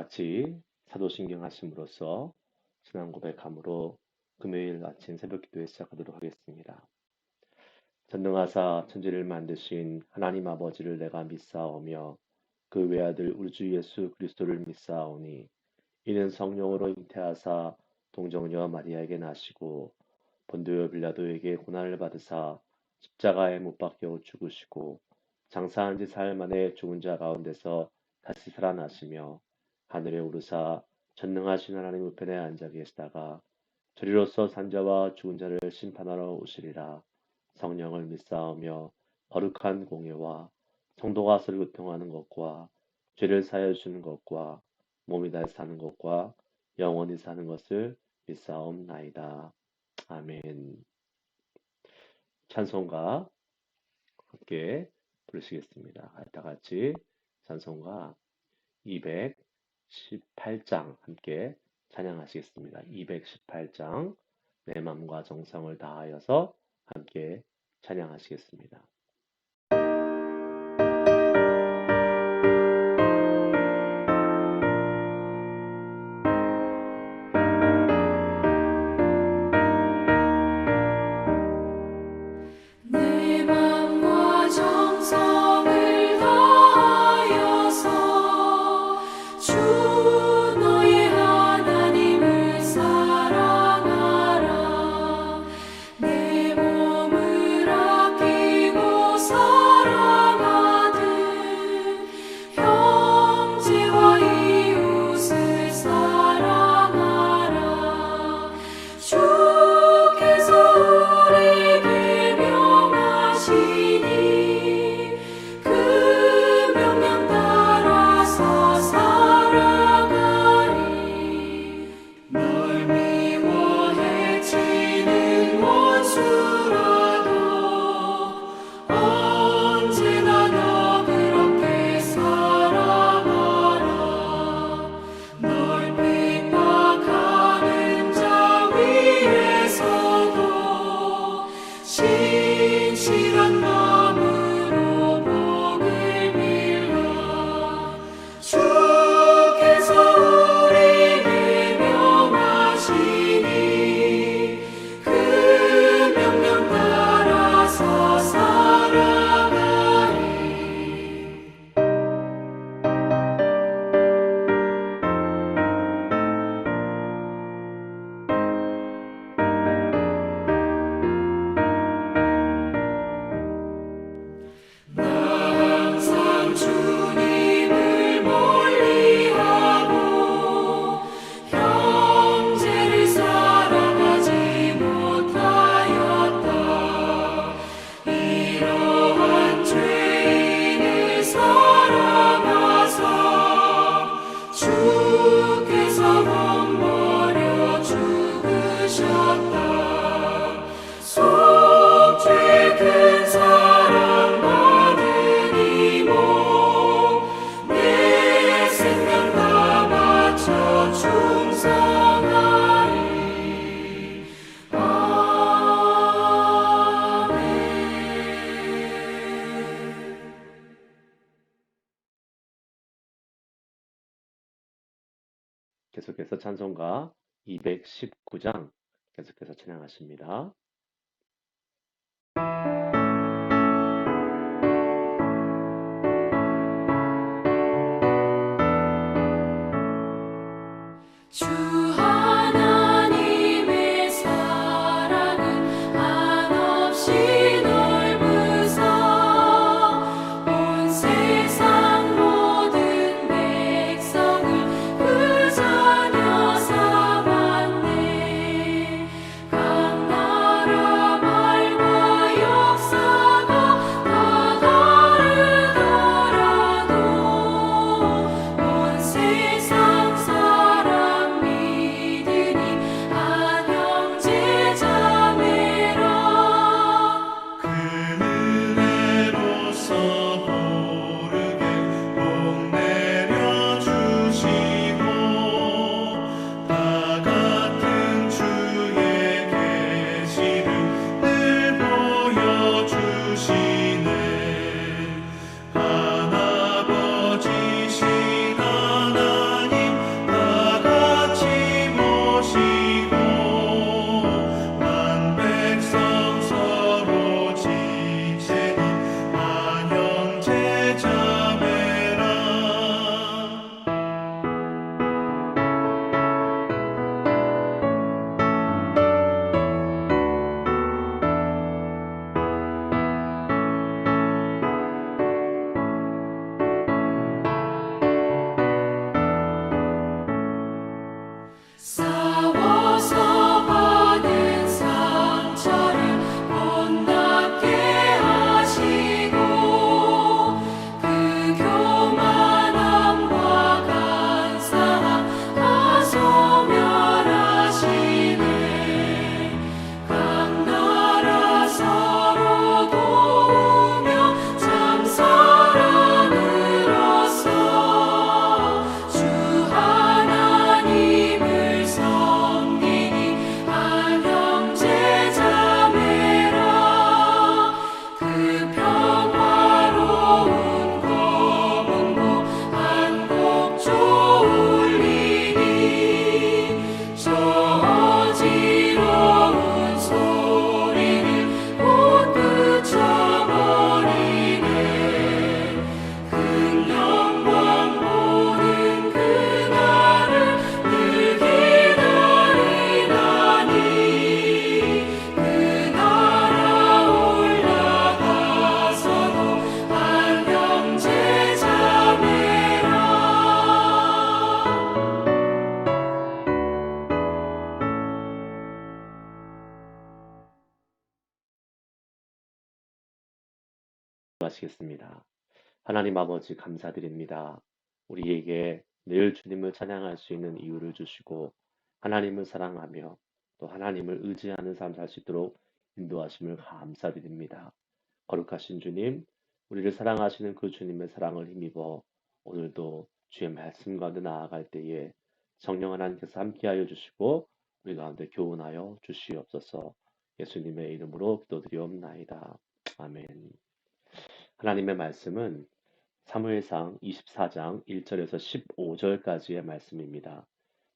같이 사도신경 하심으로써 신앙 고백함으로 금요일 아침 새벽 기도에 시작하도록 하겠습니다. 전능하사 천지를 만드신 하나님 아버지를 내가 믿사오며 그 외아들 우리 주 예수 그리스도를 믿사오니 이는 성령으로 잉태하사 동정녀 마리아에게 나시고 본디오 빌라도에게 고난을 받으사 십자가에 못 박혀 죽으시고 장사한 지 사흘 만에 죽은 자 가운데서 다시 살아나시며 하늘에 오르사 전능하신 하나님 우편에 앉아 계시다가 저리로서 산자와 죽은 자를 심판하러 오시리라. 성령을 믿사오며 거룩한 공예와 성도가 서로 교통하는 것과 죄를 사하여 주는 것과 몸이 다시 사는 것과 영원히 사는 것을 믿사옵나이다. 아멘. 찬송가 함께 부르시겠습니다. 다 같이 찬송가 218장 함께 찬양하시겠습니다. 218장 내 마음과 정성을 다하여서 함께 찬양하시겠습니다. 내 맘과 정성을 다하여서 주 너의 하나님을 사랑하라. 내 몸을 아끼고 사랑하듯 형제와 이웃을 사랑하라. 주께서 우리에게 명하시니 그 명령 따라서 살아가리. 널 미워해 치는 원수라도 언제나 너 그렇게 사랑하라. 널 핍박하는 자 위에서도 신실한 마음으로 복을 빌라. 주께서 우리에게 명하시니 그 명령 따라서 살아가리. 나 항상 주님을 멀리하고 형제를 사랑하지 못하였다. 이러한 죄인을 사랑하사 주께서 몸 버려 죽으셨다. 속죄 큰 사랑 받은 이모 내 생명 다 바쳐 충성하리. 아멘. 계속해서 찬송가 219장 계속해서 찬양하십니다. 주 하나님의 사랑은 한없이 넓으사 온 세상 모든 백성을 그 자녀 삼았네. 각 기도하시겠습니다. 하나님 아버지 감사드립니다. 우리에게 늘 주님을 찬양할 수 있는 이유를 주시고 하나님을 사랑하며 또 하나님을 의지하는 삶 살 수 있도록 인도하심을 감사드립니다. 거룩하신 주님, 우리를 사랑하시는 그 주님의 사랑을 힘입어 오늘도 주의 말씀 가운데 나아갈 때에 성령 하나님께서 함께하여 주시고 우리 가운데 교훈하여 주시옵소서. 예수님의 이름으로 기도드리옵나이다. 아멘. 하나님의 말씀은 사무엘상 24장 1절에서 15절까지의 말씀입니다.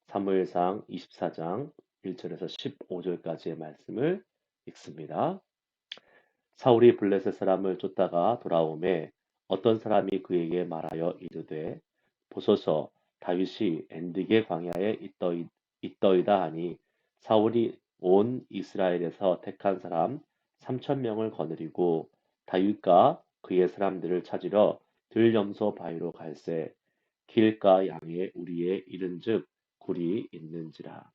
사무엘상 24장 1절에서 15절까지의 말씀을 읽습니다. 사울이 블레셋 사람을 쫓다가 돌아오매 어떤 사람이 그에게 말하여 이르되 보소서 다윗이 엔드게 광야에 있더이다 하니 사울이 온 이스라엘에서 택한 사람 3천 명을 거느리고 다윗과 그의 사람들을 찾으러 들염소 바위로 갈새 길가 양의 우리에 이른즉 굴이 있는지라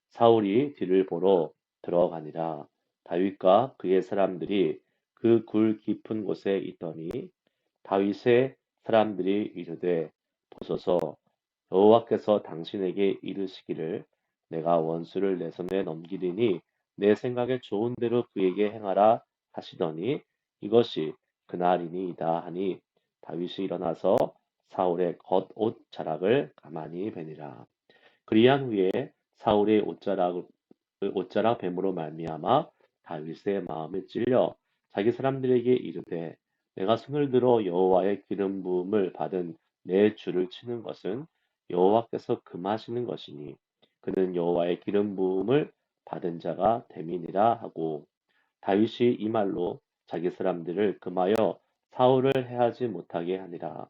사울이 뒤를 보러 들어가니라 다윗과 그의 사람들이 그 굴 깊은 곳에 있더니 다윗의 사람들이 이르되 보소서 여호와께서 당신에게 이르시기를 내가 원수를 내 손에 넘기리니 내 생각에 좋은 대로 그에게 행하라 하시더니 이것이 그날이니이다 하니 다윗이 일어나서 사울의 겉옷 자락을 가만히 베니라. 그리한 후에 사울의 옷자락 뱀으로 말미암아 다윗의 마음에 찔려 자기 사람들에게 이르되 내가 손을 들어 여호와의 기름 부음을 받은 내 주를 치는 것은 여호와께서 금하시는 것이니 그는 여호와의 기름 부음을 받은 자가 됨이니라 하고 다윗이 이 말로 자기 사람들을 금하여 사울을 해하지 못하게 하니라.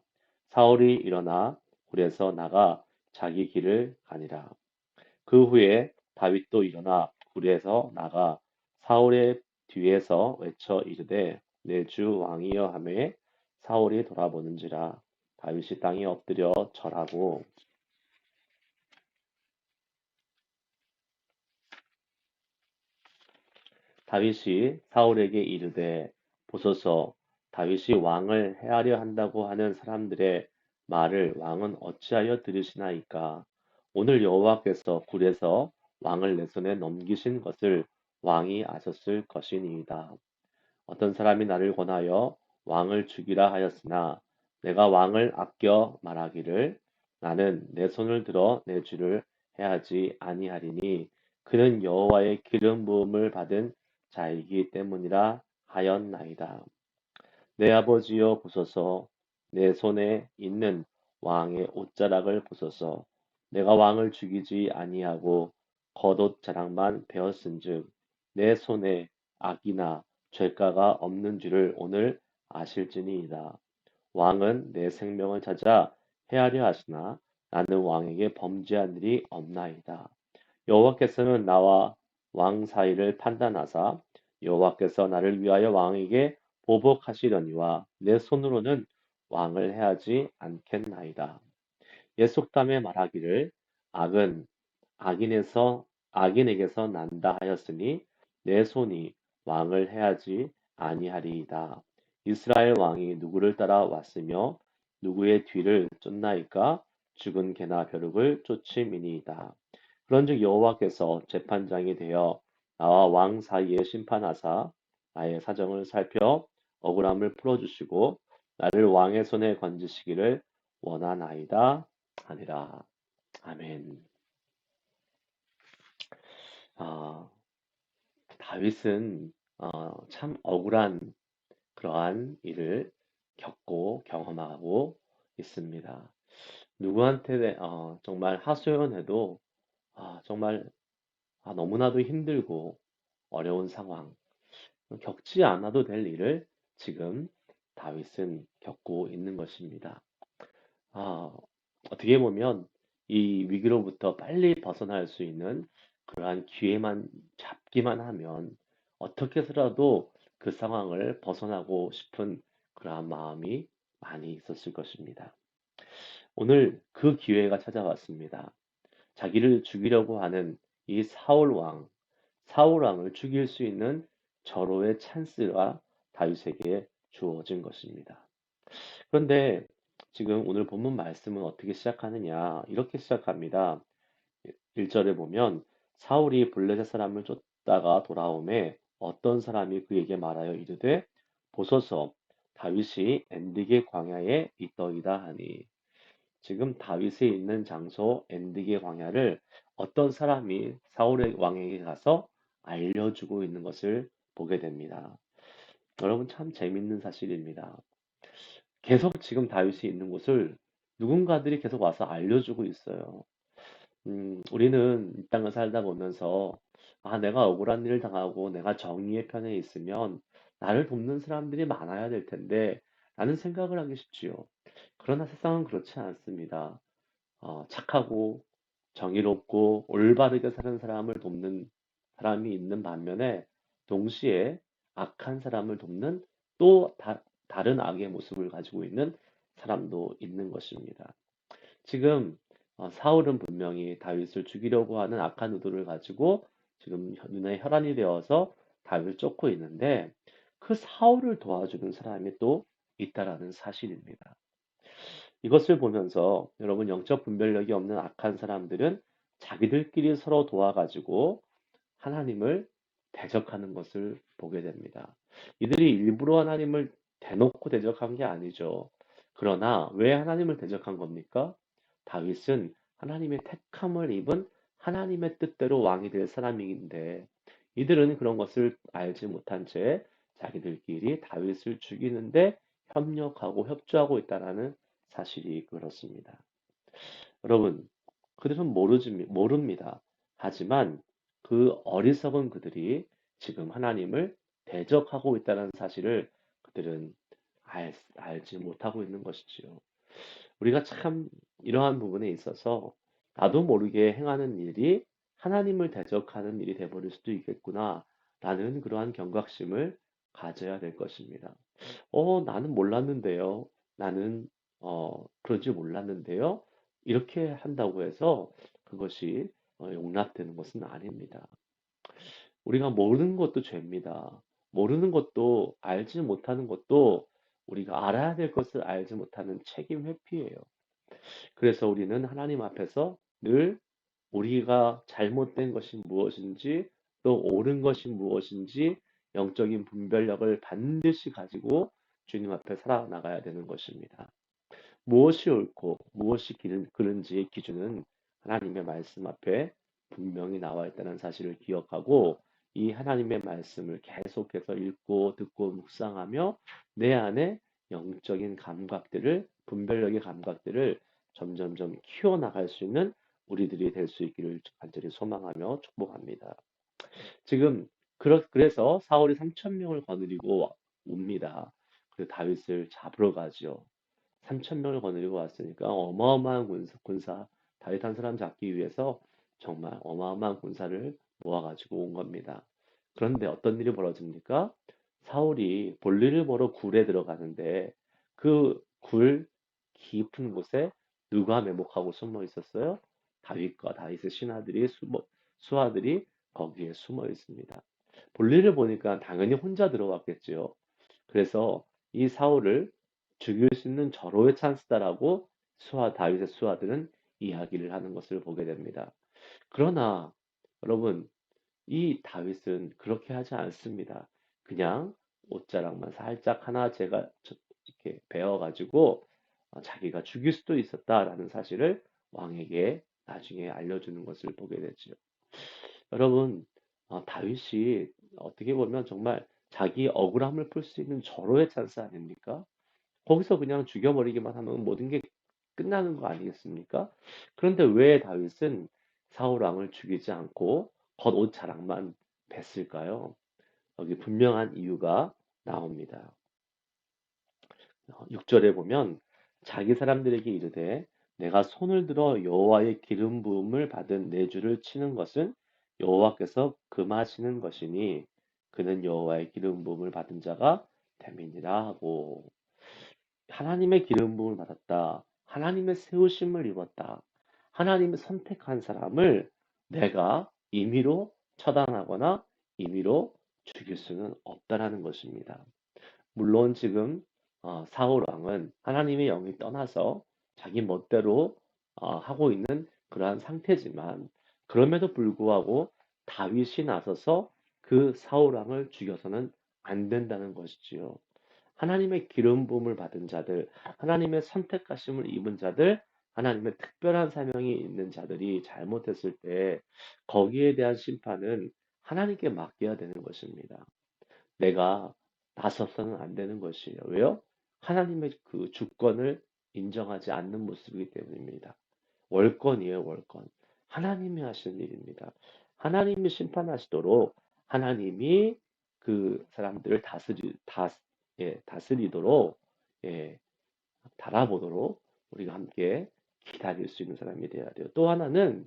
사울이 일어나 굴에서 나가 자기 길을 가니라. 그 후에 다윗도 일어나 굴에서 나가 사울의 뒤에서 외쳐 이르되 내 주 왕이여 하매 사울이 돌아보는지라 다윗이 땅에 엎드려 절하고 다윗이 사울에게 이르되 보소서 다윗이 왕을 해하려 한다고 하는 사람들의 말을 왕은 어찌하여 들으시나이까 오늘 여호와께서 굴에서 왕을 내 손에 넘기신 것을 왕이 아셨을 것이니이다. 어떤 사람이 나를 권하여 왕을 죽이라 하였으나 내가 왕을 아껴 말하기를 나는 내 손을 들어 내 주를 해하지 아니하리니 그는 여호와의 기름 부음을 받은 자이기 때문이라 하였나이다. 내 아버지여 보소서 내 손에 있는 왕의 옷자락을 보소서 내가 왕을 죽이지 아니하고 겉옷 자락만 베었은즉 내 손에 악이나 죄가가 없는 줄을 오늘 아실지니이다. 왕은 내 생명을 찾아 해하려 하시나 나는 왕에게 범죄한 일이 없나이다. 여호와께서는 나와 왕 사이를 판단하사 여호와께서 나를 위하여 왕에게 보복하시려니와 내 손으로는 왕을 해하지 않겠나이다. 옛 속담에 말하기를 악은 악인에게서 난다 하였으니 내 손이 왕을 해하지 아니하리이다. 이스라엘 왕이 누구를 따라 왔으며 누구의 뒤를 쫓나이까 죽은 개나 벼룩을 쫓음이니이다. 그런즉 여호와께서 재판장이 되어 나와 왕 사이에 심판하사 나의 사정을 살펴 억울함을 풀어주시고 나를 왕의 손에 건지시기를 원하나이다 하니라. 아멘. 아, 다윗은 참 억울한 그러한 일을 겪고 경험하고 있습니다. 누구한테 정말 하소연해도 정말 너무나도 힘들고 어려운 상황, 겪지 않아도 될 일을 지금 다윗은 겪고 있는 것입니다. 아, 어떻게 보면 이 위기로부터 빨리 벗어날 수 있는 그러한 기회만 잡기만 하면 어떻게 해서라도 그 상황을 벗어나고 싶은 그러한 마음이 많이 있었을 것입니다. 오늘 그 기회가 찾아왔습니다. 자기를 죽이려고 하는 이 사울 왕을 죽일 수 있는 절호의 찬스가 다윗에게 주어진 것입니다. 그런데 지금 오늘 본문 말씀은 어떻게 시작하느냐? 이렇게 시작합니다. 1절에 보면 사울이 블레셋 사람을 쫓다가 돌아오매 어떤 사람이 그에게 말하여 이르되 보소서 다윗이 엔드게 광야에 있더이다 하니 지금 다윗이 있는 장소 엔드게 광야를 어떤 사람이 사울의 왕에게 가서 알려주고 있는 것을 보게 됩니다. 여러분 참 재밌는 사실입니다. 계속 지금 다윗이 있는 곳을 누군가들이 계속 와서 알려주고 있어요. 우리는 이 땅을 살다 보면서, 아, 내가 억울한 일을 당하고 내가 정의의 편에 있으면 나를 돕는 사람들이 많아야 될 텐데, 라는 생각을 하기 쉽지요. 그러나 세상은 그렇지 않습니다. 착하고 정의롭고 올바르게 사는 사람을 돕는 사람이 있는 반면에, 동시에 악한 사람을 돕는 또 다른 악의 모습을 가지고 있는 사람도 있는 것입니다. 지금 사울은 분명히 다윗을 죽이려고 하는 악한 의도를 가지고 지금 눈에 혈안이 되어서 다윗을 쫓고 있는데 그 사울을 도와주는 사람이 또 있다라는 사실입니다. 이것을 보면서 여러분 영적 분별력이 없는 악한 사람들은 자기들끼리 서로 도와가지고 하나님을 대적하는 것을 보게 됩니다. 이들이 일부러 하나님을 대놓고 대적한 게 아니죠. 그러나 왜 하나님을 대적한 겁니까? 다윗은 하나님의 택함을 입은 하나님의 뜻대로 왕이 될 사람인데 이들은 그런 것을 알지 못한 채 자기들끼리 다윗을 죽이는데 협력하고 협조하고 있다는 사실이 그렇습니다. 여러분, 그들은 모릅니다. 하지만 그 어리석은 그들이 지금 하나님을 대적하고 있다는 사실을 그들은 알지 못하고 있는 것이지요. 우리가 참 이러한 부분에 있어서 나도 모르게 행하는 일이 하나님을 대적하는 일이 되어버릴 수도 있겠구나 라는 그러한 경각심을 가져야 될 것입니다. 나는 몰랐는데요. 나는 그런 줄 몰랐는데요. 이렇게 한다고 해서 그것이 용납되는 것은 아닙니다. 우리가 모르는 것도 죄입니다. 모르는 것도 알지 못하는 것도 우리가 알아야 될 것을 알지 못하는 책임 회피예요. 그래서 우리는 하나님 앞에서 늘 우리가 잘못된 것이 무엇인지 또 옳은 것이 무엇인지 영적인 분별력을 반드시 가지고 주님 앞에 살아나가야 되는 것입니다. 무엇이 옳고 무엇이 그른지의 기준은 하나님의 말씀 앞에 분명히 나와 있다는 사실을 기억하고 이 하나님의 말씀을 계속해서 읽고 듣고 묵상하며 내 안에 영적인 감각들을 분별력의 감각들을 점점점 키워나갈 수 있는 우리들이 될 수 있기를 간절히 소망하며 축복합니다. 지금 그래서 사울이 3천 명을 거느리고 옵니다. 그리고 다윗을 잡으러 가죠. 3천 명을 거느리고 왔으니까 어마어마한 군사, 다윗 한 사람 잡기 위해서 정말 어마어마한 군사를 모아가지고 온 겁니다. 그런데 어떤 일이 벌어집니까? 사울이 볼일을 보러 굴에 들어가는데 그 굴 깊은 곳에 누가 매복하고 숨어 있었어요? 다윗과 다윗의 수하들이 거기에 숨어 있습니다. 볼일을 보니까 당연히 혼자 들어갔겠지요. 그래서 이 사울을 죽일 수 있는 절호의 찬스다라고 다윗의 수하들은 이야기를 하는 것을 보게 됩니다. 그러나 여러분, 이 다윗은 그렇게 하지 않습니다. 그냥 옷자락만 살짝 하나 제가 이렇게 베어가지고 자기가 죽일 수도 있었다라는 사실을 왕에게 나중에 알려주는 것을 보게 되죠. 여러분, 다윗이 어떻게 보면 정말 자기 억울함을 풀 수 있는 절호의 찬스 아닙니까? 거기서 그냥 죽여버리기만 하면 모든 게 끝나는 거 아니겠습니까? 그런데 왜 다윗은 사울 왕을 죽이지 않고 겉옷 자락만 뱄을까요? 여기 분명한 이유가 나옵니다. 6절에 보면 자기 사람들에게 이르되 내가 손을 들어 여호와의 기름 부음을 받은 내 주를 치는 것은 여호와께서 금하시는 것이니 그는 여호와의 기름 부음을 받은 자가 됨이니라 하고 하나님의 기름 부음을 받았다. 하나님의 세우심을 입었다. 하나님의 선택한 사람을 내가 임의로 처단하거나 임의로 죽일 수는 없다라는 것입니다. 물론 지금 사울 왕은 하나님의 영이 떠나서 자기 멋대로 하고 있는 그러한 상태지만 그럼에도 불구하고 다윗이 나서서 그 사울 왕을 죽여서는 안 된다는 것이지요. 하나님의 기름 부음을 받은 자들, 하나님의 선택하심을 입은 자들, 하나님의 특별한 사명이 있는 자들이 잘못했을 때 거기에 대한 심판은 하나님께 맡겨야 되는 것입니다. 내가 나서서는 안 되는 것이에요. 왜요? 하나님의 그 주권을 인정하지 않는 모습이기 때문입니다. 월권이에요, 월권. 하나님이 하시는 일입니다. 하나님이 심판하시도록 하나님이 그 사람들을 다스리도록, 예, 달아보도록 우리가 함께 기다릴 수 있는 사람이 되어야 돼요. 또 하나는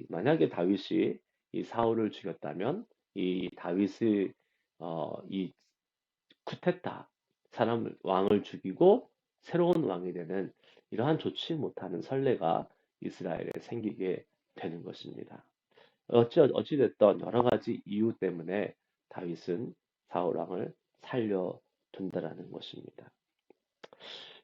만약에 다윗이 이 사울을 죽였다면 이 다윗의 이 쿠데타 왕을 죽이고 새로운 왕이 되는 이러한 좋지 못하는 선례가 이스라엘에 생기게 되는 것입니다. 어찌됐든 여러 가지 이유 때문에 다윗은 사울 왕을 살려둔다라는 것입니다.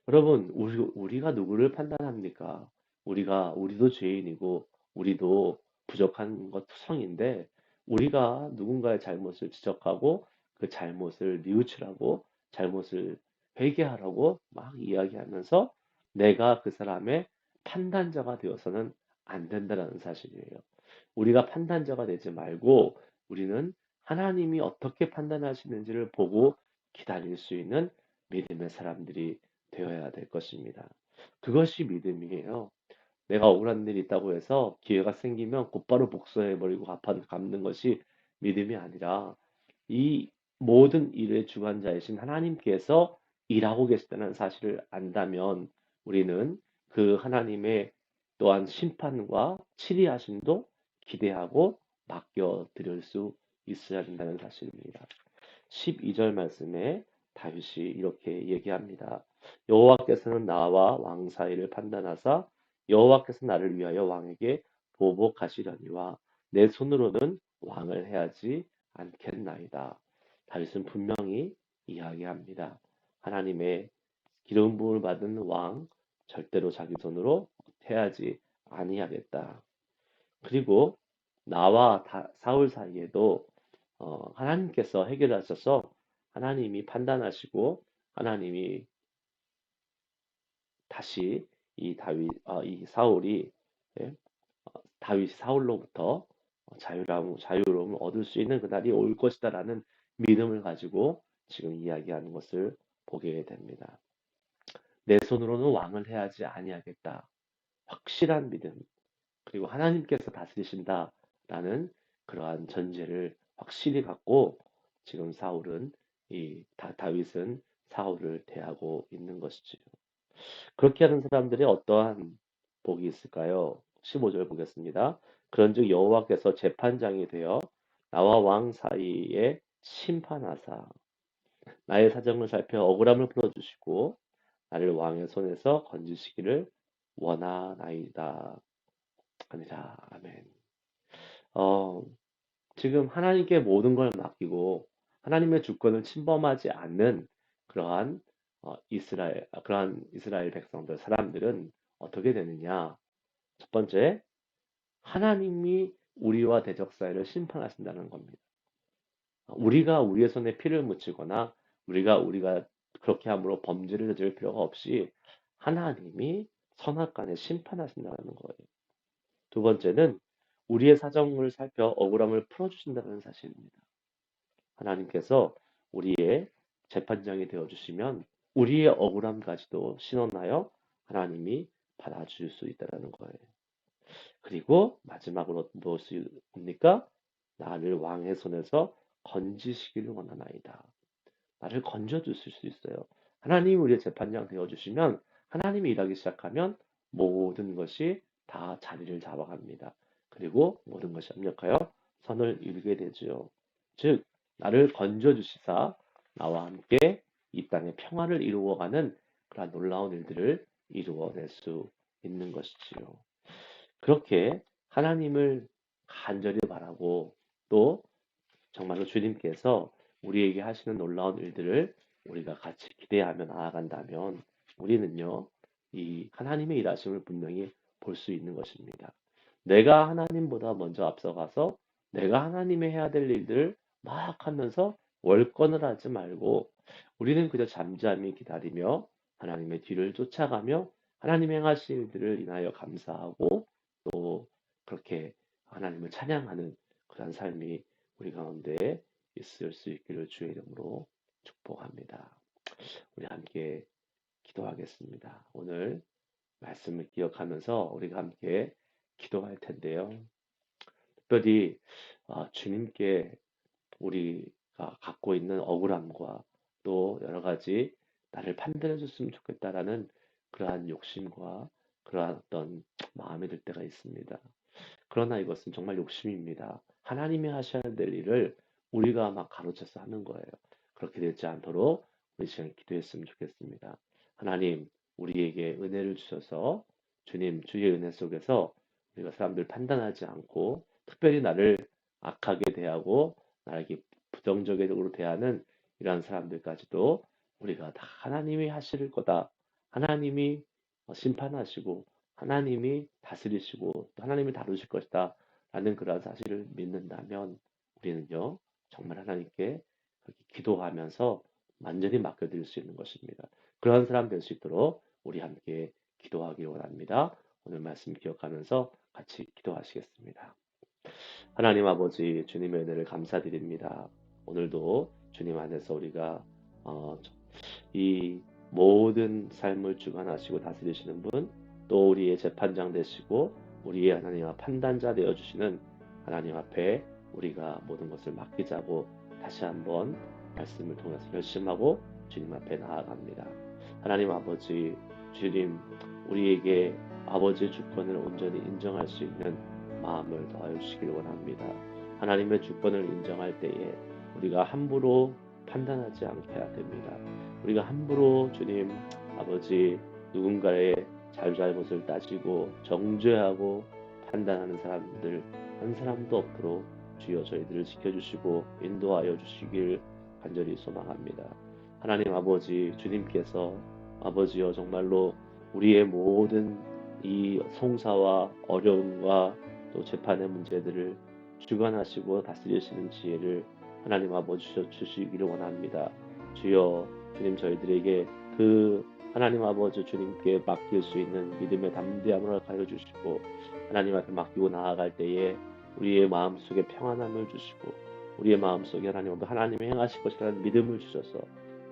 여러분, 우리가 누구를 판단합니까? 우리도 죄인이고, 우리도 부족한 것 투성인데, 우리가 누군가의 잘못을 지적하고, 그 잘못을 뉘우치라고, 잘못을 회개하라고 막 이야기하면서, 내가 그 사람의 판단자가 되어서는 안 된다라는 사실이에요. 우리가 판단자가 되지 말고, 우리는 하나님이 어떻게 판단하시는지를 보고 기다릴 수 있는 믿음의 사람들이 되어야 될 것입니다. 그것이 믿음이에요. 내가 억울한 일이 있다고 해서 기회가 생기면 곧바로 복수해버리고 갚는 것이 믿음이 아니라 이 모든 일의 주관자이신 하나님께서 일하고 계시다는 사실을 안다면 우리는 그 하나님의 또한 심판과 치리하심도 기대하고 맡겨드릴 수 있어야 된다는 사실입니다. 12절 말씀에 다윗이 이렇게 얘기합니다. 여호와께서는 나와 왕 사이를 판단하사 여호와께서 나를 위하여 왕에게 보복하시려니와 내 손으로는 왕을 해하지 않겠나이다. 다윗은 분명히 이야기합니다. 하나님의 기름 부음을 받은 왕 절대로 자기 손으로 해하지 아니하겠다. 그리고 나와 사울 사이에도 하나님께서 해결하셔서 하나님이 판단하시고 하나님이 다시 이 사울이 예, 다윗이 사울로부터 자유로움을 얻을 수 있는 그날이 올 것이다라는 믿음을 가지고 지금 이야기하는 것을 보게 됩니다. 내 손으로는 왕을 해하지 아니하겠다. 확실한 믿음. 그리고 하나님께서 다스리신다라는 그러한 전제를 확실히 갖고 지금 다윗은 사울을 대하고 있는 것이지요. 그렇게 하는 사람들이 어떠한 복이 있을까요? 15절 보겠습니다. 그런즉 여호와께서 재판장이 되어 나와 왕 사이에 심판하사 나의 사정을 살펴 억울함을 풀어주시고 나를 왕의 손에서 건지시기를 원하나이다. 아니라 아멘. 어, 지금 하나님께 모든 걸 맡기고 하나님의 주권을 침범하지 않는 그러한 이스라엘 백성들 사람들은 어떻게 되느냐? 첫 번째, 하나님이 우리와 대적 사이를 심판하신다는 겁니다. 우리가 우리의 손에 피를 묻히거나 우리가 그렇게 함으로 범죄를 저질 필요가 없이 하나님이 선악간에 심판하신다는 거예요. 두 번째는 우리의 사정을 살펴 억울함을 풀어주신다는 사실입니다. 하나님께서 우리의 재판장이 되어주시면 우리의 억울함까지도 신원하여 하나님이 받아줄 수 있다는 거예요. 그리고 마지막으로 무엇입니까? 나를 왕의 손에서 건지시기를 원하나이다. 나를 건져주실 수 있어요. 하나님이 우리의 재판장 되어주시면 하나님이 일하기 시작하면 모든 것이 다 자리를 잡아갑니다. 그리고 모든 것이 합력하여 선을 이루게 되지요. 즉 나를 건져주시사 나와 함께 이 땅의 평화를 이루어가는 그러한 놀라운 일들을 이루어낼 수 있는 것이지요. 그렇게 하나님을 간절히 바라고 또 정말로 주님께서 우리에게 하시는 놀라운 일들을 우리가 같이 기대하며 나아간다면 우리는요, 이 하나님의 일하심을 분명히 볼 수 있는 것입니다. 내가 하나님보다 먼저 앞서가서 내가 하나님의 해야 될 일들을 막 하면서 월권을 하지 말고 우리는 그저 잠잠히 기다리며 하나님의 뒤를 쫓아가며 하나님 행하신 일들을 인하여 감사하고 또 그렇게 하나님을 찬양하는 그런 삶이 우리 가운데 있을 수 있기를 주의 이름으로 축복합니다. 우리 함께 기도하겠습니다. 오늘 말씀을 기억하면서 우리가 함께 기도할 텐데요. 특별히 주님께 우리가 갖고 있는 억울함과 또 여러 가지 나를 판단해 줬으면 좋겠다라는 그러한 욕심과 그러한 어떤 마음이 들 때가 있습니다. 그러나 이것은 정말 욕심입니다. 하나님이 하셔야 될 일을 우리가 막 가로채서 하는 거예요. 그렇게 되지 않도록 우리 시간 기도했으면 좋겠습니다. 하나님, 우리에게 은혜를 주셔서 주님, 주의 은혜 속에서 우리가 사람들 판단하지 않고 특별히 나를 악하게 대하고 나에게 부정적으로 대하는 이러한 사람들까지도 우리가 다 하나님이 하실 거다. 하나님이 심판하시고 하나님이 다스리시고 또 하나님이 다루실 것이다 라는 그런 사실을 믿는다면 우리는요 정말 하나님께 그렇게 기도하면서 완전히 맡겨드릴 수 있는 것입니다. 그러한 사람 될 수 있도록 우리 함께 기도하기 원합니다. 오늘 말씀 기억하면서 같이 기도하시겠습니다. 하나님 아버지 주님의 은혜를 감사드립니다. 오늘도 주님 안에서 우리가 어, 이 모든 삶을 주관하시고 다스리시는 분, 또 우리의 재판장 되시고 우리의 하나님과 판단자 되어 주시는 하나님 앞에 우리가 모든 것을 맡기자고 다시 한번 말씀을 통해서 결심하고 주님 앞에 나아갑니다. 하나님 아버지, 주님 우리에게 아버지의 주권을 온전히 인정할 수 있는 마음을 더하여 주시길 원합니다. 하나님의 주권을 인정할 때에 우리가 함부로 판단하지 않게 해야 됩니다. 우리가 함부로 주님 아버지 누군가의 잘잘못을 따지고 정죄하고 판단하는 사람들 한 사람도 없도록 주여 저희들을 지켜주시고 인도하여 주시길 간절히 소망합니다. 하나님 아버지 주님께서 아버지여 정말로 우리의 모든 이 송사와 어려움과 또 재판의 문제들을 주관하시고 다스리시는 지혜를 하나님 아버지 주시기를 원합니다. 주여 주님 저희들에게 그 하나님 아버지 주님께 맡길 수 있는 믿음의 담대함을 가져 주시고 하나님 앞에 맡기고 나아갈 때에 우리의 마음속에 평안함을 주시고 우리의 마음속에 하나님이 행하실 것이라는 믿음을 주셔서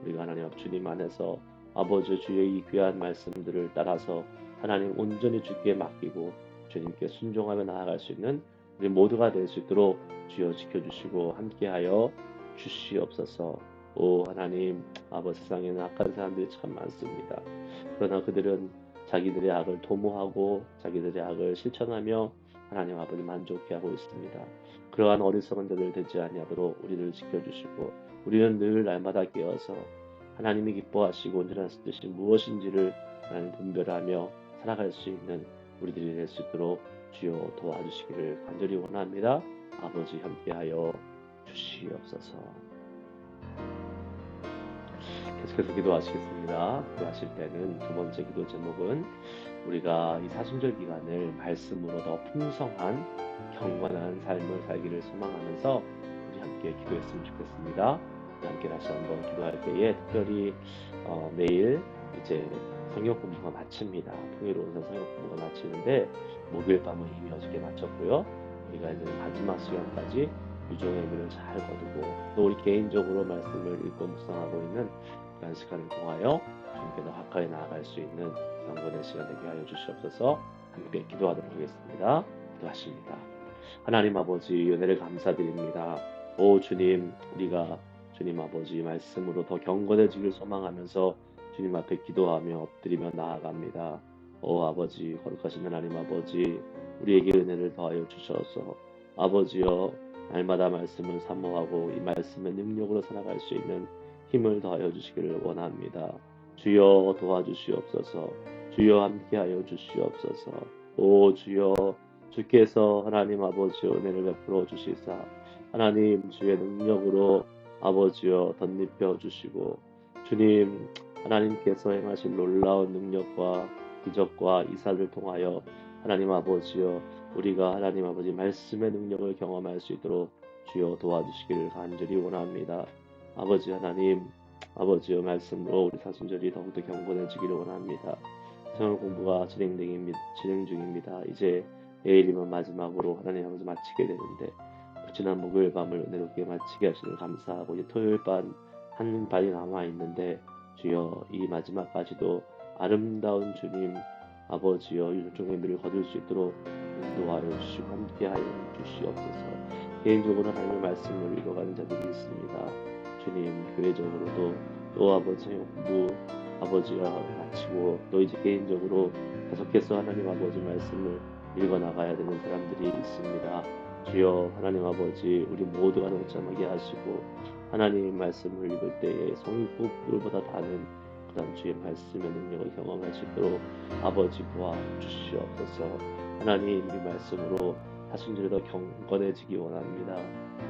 우리가 하나님 앞 주님 안에서 아버지 주의 이 귀한 말씀들을 따라서 하나님 온전히 주께 맡기고 주님께 순종하며 나아갈 수 있는 우리 모두가 될 수 있도록 주여 지켜주시고 함께하여 주시옵소서. 오 하나님 아버지 세상에는 악한 사람들이 참 많습니다. 그러나 그들은 자기들의 악을 도모하고 자기들의 악을 실천하며 하나님 아버지 만족해 하고 있습니다. 그러한 어리석은 자들 되지 아니하도록 우리를 지켜주시고 우리는 늘 날마다 깨어서 하나님이 기뻐하시고 온전한 뜻이 무엇인지를 하나님 분별하며 살아갈 수 있는 우리들이 될 수 있도록 주여 도와주시기를 간절히 원합니다. 아버지 함께하여 주시옵소서. 계속해서 기도하시겠습니다. 기도하실 때는 두 번째 기도 제목은 우리가 이 사순절 기간을 말씀으로 더 풍성한 경건한 삶을 살기를 소망하면서 우리 함께 기도했으면 좋겠습니다. 우리 함께 다시 한번 기도할 때에 특별히 내일 이제 성역 공부가 마칩니다. 통일원서 성역 공부가 마치는데 목요일 밤은 이미 어저께 마쳤고요. 우리가 이제 마지막 시간까지 유종의 의미를 잘 거두고 또 우리 개인적으로 말씀을 읽고 묵상하고 있는 그런 시간을 통하여 주님께 더 가까이 나아갈 수 있는 경건의 시간 되게 하여 주시옵소서. 함께 기도하도록 하겠습니다. 기도하십니다. 하나님 아버지 은혜를 감사드립니다. 오 주님 우리가 주님 아버지 말씀으로 더 경건해지길 소망하면서 주님 앞에 기도하며 엎드리며 나아갑니다. 오 아버지 거룩하신 하나님 아버지 우리에게 은혜를 더하여 주셔서 아버지여 날마다 말씀을 사모하고 이 말씀의 능력으로 살아갈 수 있는 힘을 더하여 주시기를 원합니다. 주여 도와주시옵소서. 주여 함께하여 주시옵소서. 오 주여 주께서 하나님 아버지 은혜를 베풀어 주시사 하나님 주의 능력으로 아버지여 덧입혀 주시고 주님, 하나님께서 행하실 놀라운 능력과 기적과 이사를 통하여 하나님 아버지여 우리가 하나님 아버지 말씀의 능력을 경험할 수 있도록 주여 도와주시기를 간절히 원합니다. 아버지 하나님, 아버지여 말씀으로 우리 사순절이 더욱더 경건해지기를 원합니다. 생활 공부가 진행 중입니다. 이제 내일이면 마지막으로 하나님 아버지 마치게 되는데 지난 목요일 밤을 은혜롭게 마치게 하시는 감사하고 이제 토요일 밤 한 반이 남아 있는데 주여 이 마지막까지도 아름다운 주님 아버지여 유종의 거둘 수 있도록 인도하여 주시고 함께하여 주시옵소서. 개인적으로 하나님의 말씀을 읽어가는 자들이 있습니다. 주님 교회적으로도 또 아버지 공부 아버지가 마치고 또 이제 개인적으로 계속해서 하나님 아버지 말씀을 읽어 나가야 되는 사람들이 있습니다. 주여 하나님 아버지 우리 모두가 동참하게 하시고 하나님 말씀을 읽을 때에 성령불보다 다는 그런 주의 말씀의 능력을 경험할 수 있도록 아버지 도와 주시옵소서. 하나님 이 말씀으로 사순절이 더 경건해지기 원합니다.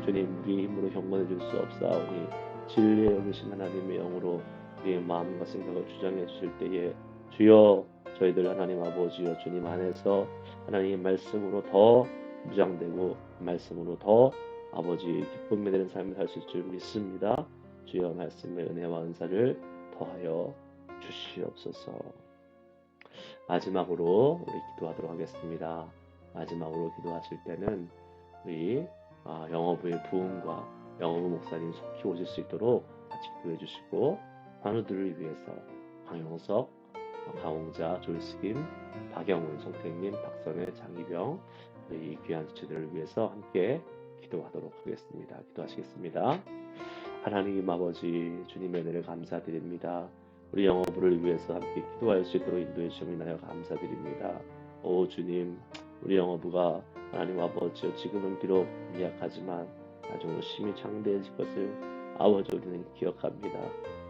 주님 우리 힘으로 경건해질 수 없사오니 진리의 영이신 하나님의 영으로 우리의 마음과 생각을 주장해 주실 때에 주여 저희들 하나님 아버지여 주님 안에서 하나님의 말씀으로 더 무장되고 말씀으로 더 아버지 기쁨이 되는 삶을 살 수 있을 줄 믿습니다. 주여 말씀의 은혜와 은사를 더하여 주시옵소서. 마지막으로 우리 기도하도록 하겠습니다. 마지막으로 기도하실 때는 우리 영어부의 부흥과 영어부 목사님 속히 오실 수 있도록 같이 기도해 주시고 환우들을 위해서 강용석, 강홍자, 조일스김, 박영훈, 송택님, 박선혜, 장희병 이 귀한 지체들을 위해서 함께 기도하도록 하겠습니다. 기도하시겠습니다. 하나님 아버지 주님의 은혜를 감사드립니다. 우리 영어부를 위해서 함께 기도할 수 있도록 인도해 주시옵나요 감사드립니다. 오 주님 우리 영어부가 하나님 아버지 지금은 비록 미약하지만 나중에 심히 창대해질 것을 아버지 우리는 기억합니다.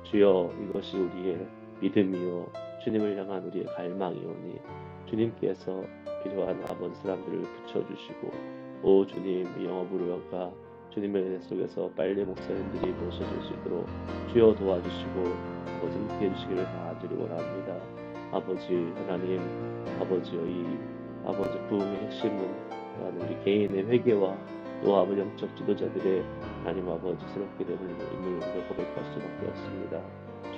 주여 이것이 우리의 믿음이요 주님을 향한 우리의 갈망이오니 주님께서 필요한 아버지 사람들을 붙여주시고 오 주님 이 영어부가 주님의 은혜 속에서 빨리 목사님들이 모셔질 수 있도록 주여 도와주시고 아버지 함께 해주시기를 간절히 원합니다. 아버지 하나님 아버지여 이 아버지 부흥의 핵심은 우리 개인의 회개와 또 아버지 영적 지도자들의 하나님 아버지 새롭게 되는 인물로 고백할 수밖에 없습니다.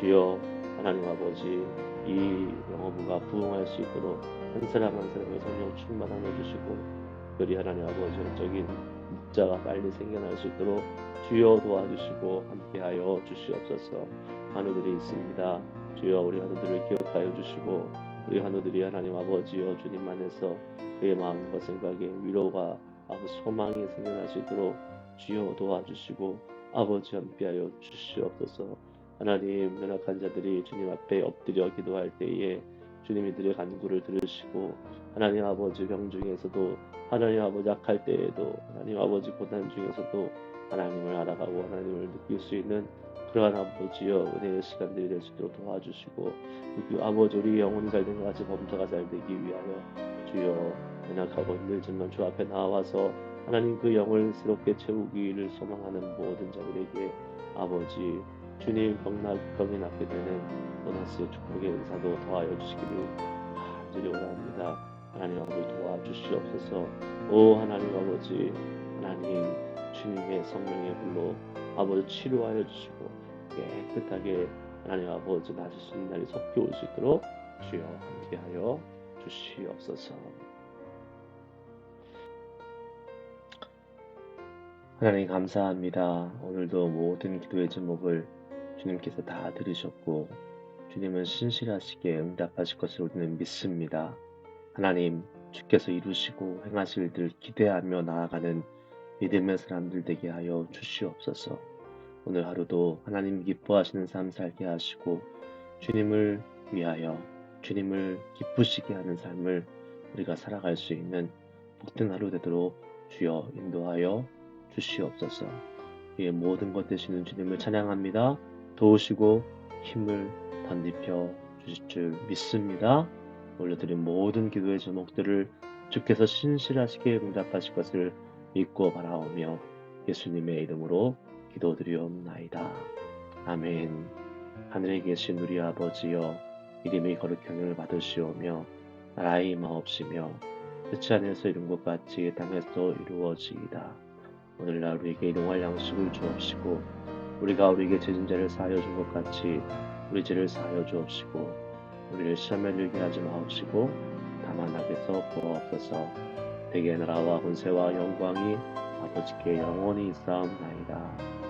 주여 하나님 아버지 이 영어부가 부흥할 수 있도록 한 사람 한 사람의 성령 충만함을 주시고 특별히 하나님 아버지 영적인 묵자가 빨리 생겨날 수 있도록 주여 도와주시고 함께하여 주시옵소서. 환우들이 있습니다. 주여 우리 환우들을 기억하여 주시고 우리 환우들이 하나님 아버지여 주님 안에서 그의 마음과 생각에 위로가 아버지 소망이 생겨날 수 있도록 주여 도와주시고 아버지 함께하여 주시옵소서. 하나님 연약한 자들이 주님 앞에 엎드려 기도할 때에 주님 이들의 간구를 들으시고 하나님 아버지 병 중에서도 하나님 아버지 악할 때에도 하나님 아버지 고난 중에서도 하나님을 알아가고 하나님을 느낄 수 있는 그러한 아버지여 은혜의 시간들이 될 수 있도록 도와주시고 아버지 우리 영혼이 잘된 것 같이 범사가 잘 되기 위하여 주여 연약하고 힘들지만 주 앞에 나와서 하나님 그 영을 새롭게 채우기를 소망하는 모든 자들에게 아버지 주님 병이 낫게 되는 보너스의 축복의 은사도 더하여 주시기를 간절히 원합니다. 하나님 아버지 도와주시옵소서. 오 하나님 아버지 하나님 주님의 성령의 불로 아버지 치료하여 주시고 깨끗하게 하나님 아버지 나실 수 있는 날이 속히 올 수 있도록 주여 함께하여 주시옵소서. 하나님 감사합니다. 오늘도 모든 기도의 제목을 주님께서 다 들으셨고 주님은 신실하시게 응답하실 것을 우리는 믿습니다. 하나님 주께서 이루시고 행하실 일들 기대하며 나아가는 믿음의 사람들 되게 하여 주시옵소서. 오늘 하루도 하나님 기뻐하시는 삶 살게 하시고 주님을 위하여 주님을 기쁘시게 하는 삶을 우리가 살아갈 수 있는 복된 하루 되도록 주여 인도하여 주시옵소서. 이 모든 것 되시는 주님을 찬양합니다. 도우시고 힘을 덧입혀 주실 줄 믿습니다. 올려드린 모든 기도의 제목들을 주께서 신실하시게 응답하실 것을 믿고 바라오며 예수님의 이름으로 기도드리옵나이다. 아멘. 하늘에 계신 우리 아버지여, 이름이 거룩함을 받으시오며 나라의 임하옵시며 뜻이 하늘에서 이룬 것 같이 땅에서 이루어지이다. 오늘날 우리에게 일용할 양식을 주옵시고 우리가 우리에게 죄진 자를 사하여 준 것 같이 우리 죄를 사하여 주옵시고 우리를 시험에 들게 하지 마옵시고 다만 악에서 구하옵소서. 대개 나라와 권세와 영광이 아버지께 영원히 있사옵나이다.